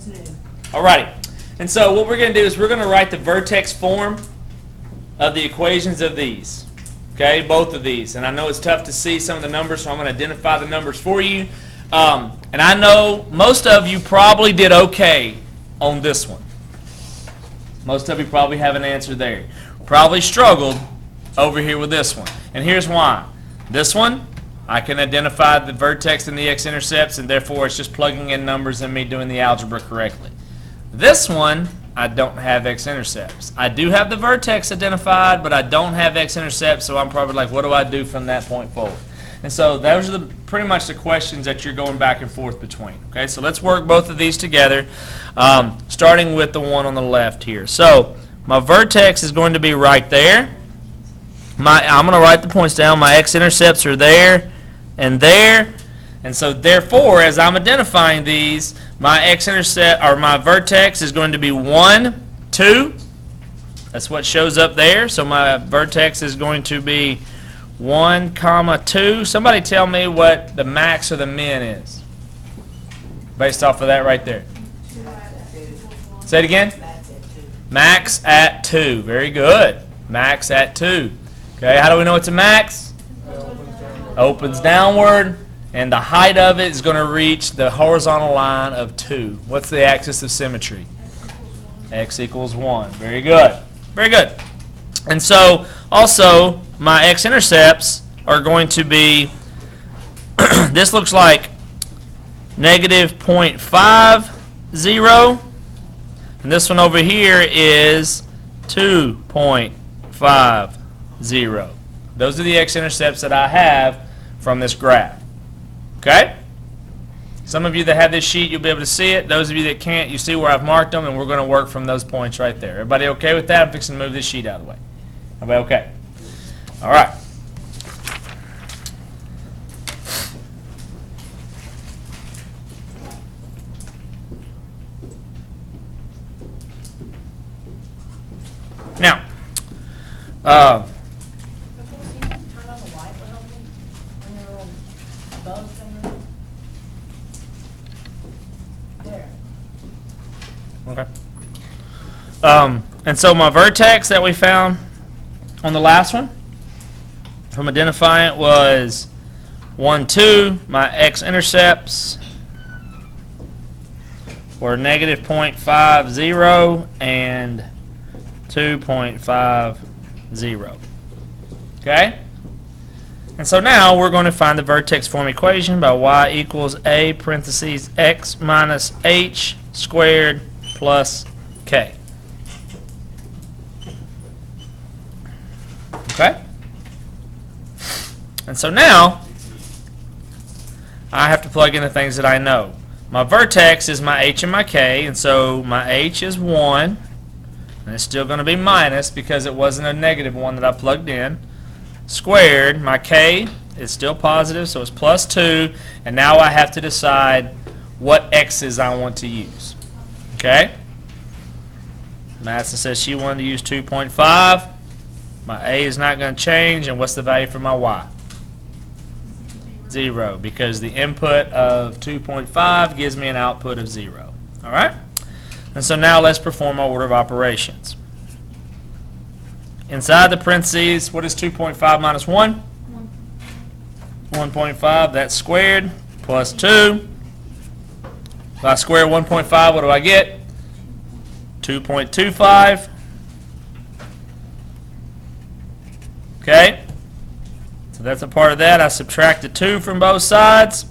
it's new. Alrighty. And so what we're going to do is we're going to write the vertex form of the equations of these. Okay, both of these. And I know it's tough to see some of the numbers, so I'm going to identify the numbers for you. And I know most of you probably did okay on this one. Most of you probably have an answer there. Probably struggled over here with this one. And here's why. This one, I can identify the vertex and the x-intercepts, and therefore it's just plugging in numbers and me doing the algebra correctly. This one, I don't have x-intercepts. I do have the vertex identified, but I don't have x-intercepts, so I'm probably like, what do I do from that point forward? And so those are pretty much the questions that you're going back and forth between. Okay, so let's work both of these together, starting with the one on the left here. So my vertex is going to be right there. I'm going to write the points down. My x-intercepts are there and there. And so therefore, as I'm identifying these, my x-intercept or my vertex is going to be 1, 2. That's what shows up there. So my vertex is going to be 1, 2. Somebody tell me what the max or the min is based off of that right there. Say it again. Max at 2. Very good. Max at 2. Okay, how do we know it's a max? Opens downward, and the height of it is going to reach the horizontal line of 2. What's the axis of symmetry? X equals 1. Very good. Very good. And so, also, my x-intercepts are going to be, this looks like negative 0.50, and this one over here is 2.50. Those are the x-intercepts that I have from this graph. Okay? Some of you that have this sheet, you'll be able to see it. Those of you that can't, you see where I've marked them, and we're going to work from those points right there. Everybody okay with that? I'm fixing to move this sheet out of the way. Everybody okay? All right. Now, okay. And so my vertex that we found on the last one, from identifying it, was 1, 2. My x-intercepts were negative 0.50 and 2.50. Okay? And so now we're going to find the vertex form equation by y equals a parentheses x minus h squared plus k. Okay? And so now I have to plug in the things that I know. My vertex is my h and my k, and so my h is 1, and it's still going to be minus because it wasn't a negative one that I plugged in, squared. My k is still positive, so it's plus 2, and now I have to decide what x's I want to use. Okay? Madison says she wanted to use 2.5. My a is not going to change, and what's the value for my y? 0, because the input of 2.5 gives me an output of 0. All right? And so now let's perform our order of operations. Inside the parentheses, what is 2.5 minus 1? 1.5, that's squared, plus 2. If I square 1.5, what do I get? 2.25. Okay? So that's a part of that. I subtract the 2 from both sides.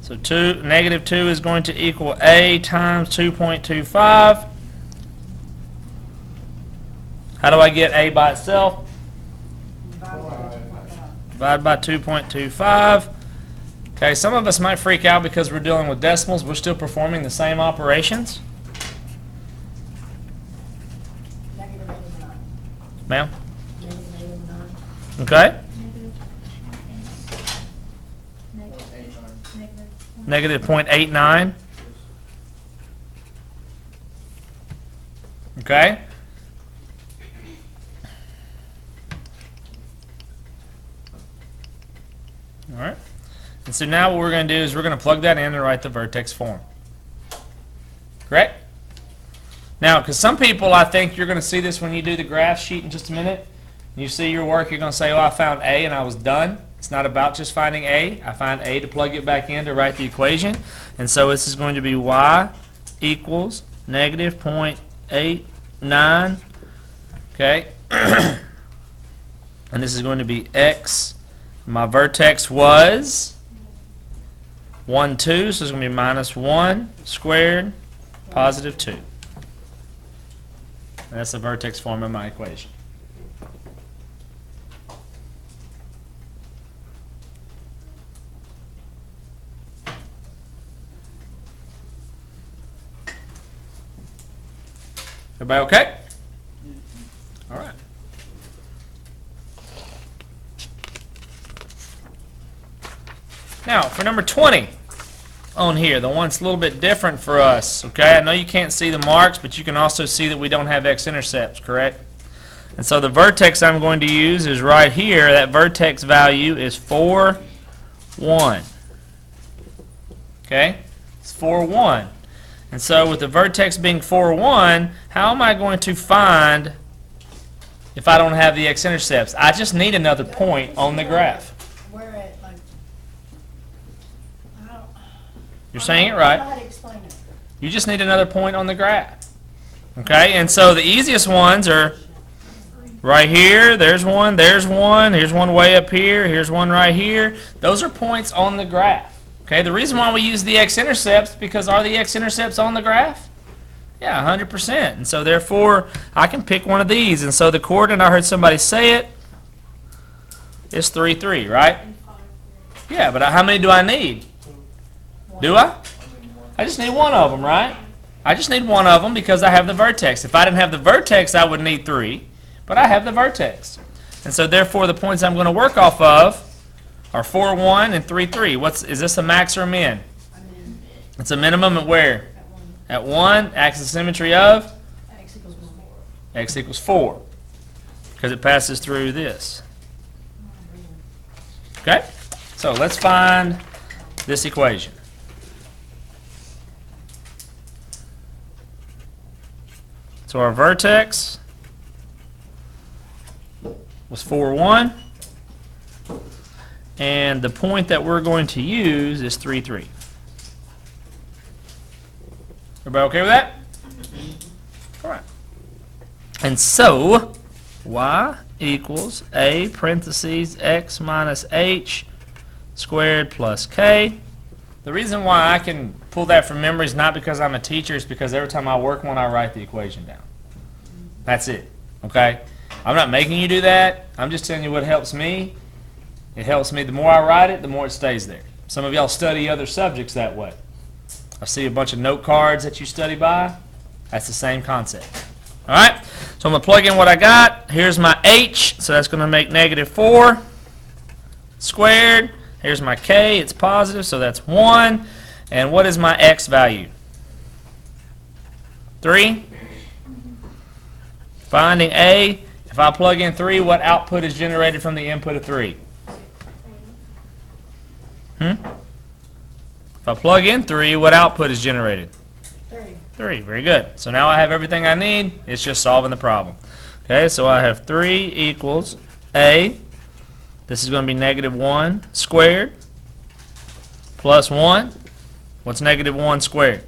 So negative 2 is going to equal a times 2.25. How do I get a by itself? Divide by 2.25. Okay, some of us might freak out because we're dealing with decimals. We're still performing the same operations. Ma'am? Okay. Negative 0.89. Okay. All right. And so now what we're going to do is we're going to plug that in and write the vertex form. Correct? Now, because some people, I think you're going to see this when you do the graph sheet in just a minute. You see your work, you're going to say, oh, I found A and I was done. It's not about just finding A. I find A to plug it back in to write the equation. And so this is going to be y equals negative 0.89. Okay? And this is going to be x. My vertex was 1, 2. So it's going to be minus 1 squared positive 2. And that's the vertex form of my equation. Everybody okay? All right. Now, for number 20 on here, the one that's a little bit different for us, okay? I know you can't see the marks, but you can also see that we don't have x-intercepts, correct? And so the vertex I'm going to use is right here. That vertex value is 4, 1. Okay? It's 4, 1. And so with the vertex being 4, 1, how am I going to find if I don't have the x-intercepts? I just need another point on the graph. Where at, like, I don't, You're saying it I don't know right. how to explain it. You just need another point on the graph. Okay? And so the easiest ones are right here. There's one. Here's one way up here. Here's one right here. Those are points on the graph. Okay, the reason why we use the x-intercepts, because are the x-intercepts on the graph? Yeah, 100%. And so therefore, I can pick one of these. And so the coordinate, I heard somebody say it, is 3, 3, right? Yeah, but how many do I need? Do I? I just need one of them, right? I just need one of them because I have the vertex. If I didn't have the vertex, I would need 3, but I have the vertex. And so therefore, the points I'm going to work off of are 4, 1, and 3, 3. Is this a max or a min? It's a minimum at where? At 1, axis of symmetry of? X equals 1. X equals 4. Because it passes through this. Okay? So let's find this equation. So our vertex was 4, 1. And the point that we're going to use is 3, 3. Everybody okay with that? All right. And so, y equals a parentheses x minus h squared plus k. The reason why I can pull that from memory is not because I'm a teacher, it's because every time I work one, I write the equation down. That's it. Okay? I'm not making you do that. I'm just telling you what helps me. It helps me. The more I write it, the more it stays there. Some of y'all study other subjects that way. I see a bunch of note cards that you study by. That's the same concept. All right? So I'm going to plug in what I got. Here's my h, so that's going to make negative 4 squared. Here's my k, it's positive, so that's 1. And what is my x value? 3. Finding a. If I plug in 3, what output is generated from the input of 3? If I plug in 3, what output is generated? 3. Very good. So now I have everything I need. It's just solving the problem. Okay, so I have 3 equals a. This is going to be negative 1 squared plus 1. What's negative 1 squared?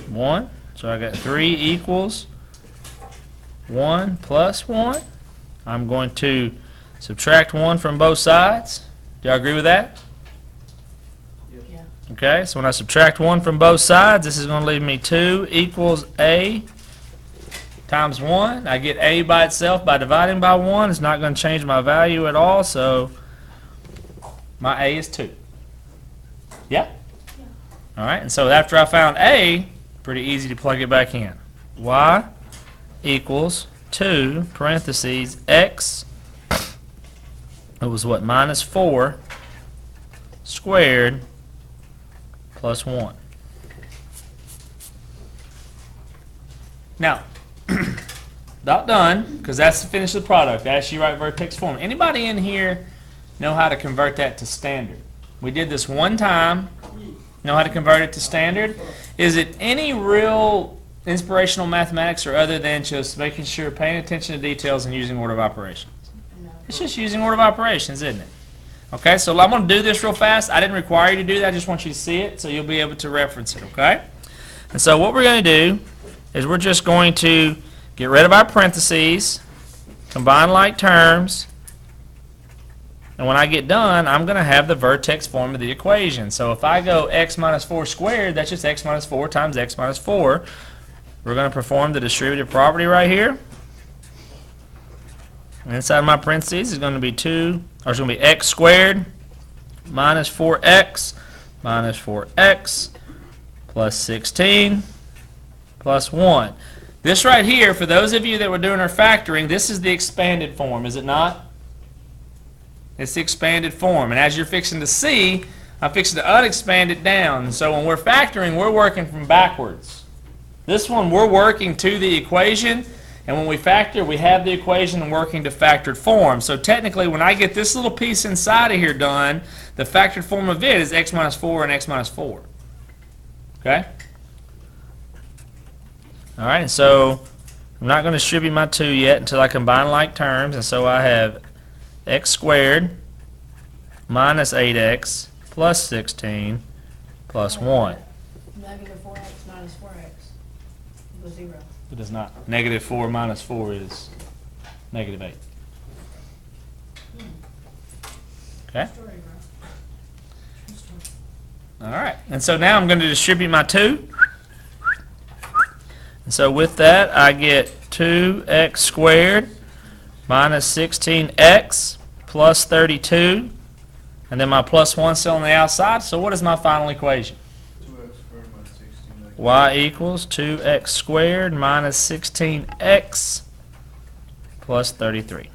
1. So I got 3 equals 1 plus 1. I'm going to subtract 1 from both sides. Do y'all agree with that? Yeah. Okay, so when I subtract 1 from both sides, this is going to leave me 2 equals a times 1. I get a by itself by dividing by 1. It's not going to change my value at all, so my a is 2. Yeah? All right, and so after I found a, pretty easy to plug it back in. Y equals 2 parentheses x. It was what? Minus 4 squared plus 1. Now, not done, because that's the finish of the product. That's you write vertex form. Anybody in here know how to convert that to standard? We did this one time. Know how to convert it to standard? Is it any real inspirational mathematics or other than just making sure, paying attention to details and using order of operations? No. It's just using order of operations, isn't it? Okay, so I'm going to do this real fast. I didn't require you to do that. I just want you to see it so you'll be able to reference it, okay? And so what we're going to do is we're just going to get rid of our parentheses, combine like terms, and when I get done, I'm going to have the vertex form of the equation. So if I go x minus 4 squared, that's just x minus 4 times x minus 4. We're going to perform the distributive property right here. And inside my parentheses is going to be it's going to be x squared minus 4x minus 4x plus 16 plus 1. This right here, for those of you that were doing our factoring, this is the expanded form, is it not? It's the expanded form. And as you're fixing to see, I'm fixing to unexpand it down. So when we're factoring, we're working from backwards. This one, we're working to the equation. And when we factor, we have the equation working to factored form. So technically, when I get this little piece inside of here done, the factored form of it is x minus 4 and x minus 4. Okay? All right, and so I'm not going to distribute my 2 yet until I combine like terms. And so I have x squared minus 8x plus 16 plus 1. Negative 4x minus 4x equals 0. It is not. Negative 4 minus 4 is negative 8. Okay? Story, bro. All right. And so now I'm going to distribute my 2. And so with that, I get 2x squared minus 16x plus 32. And then my plus 1 still on the outside. So what is my final equation? 2x squared minus 16x. Y equals 2x squared minus 16x plus 33.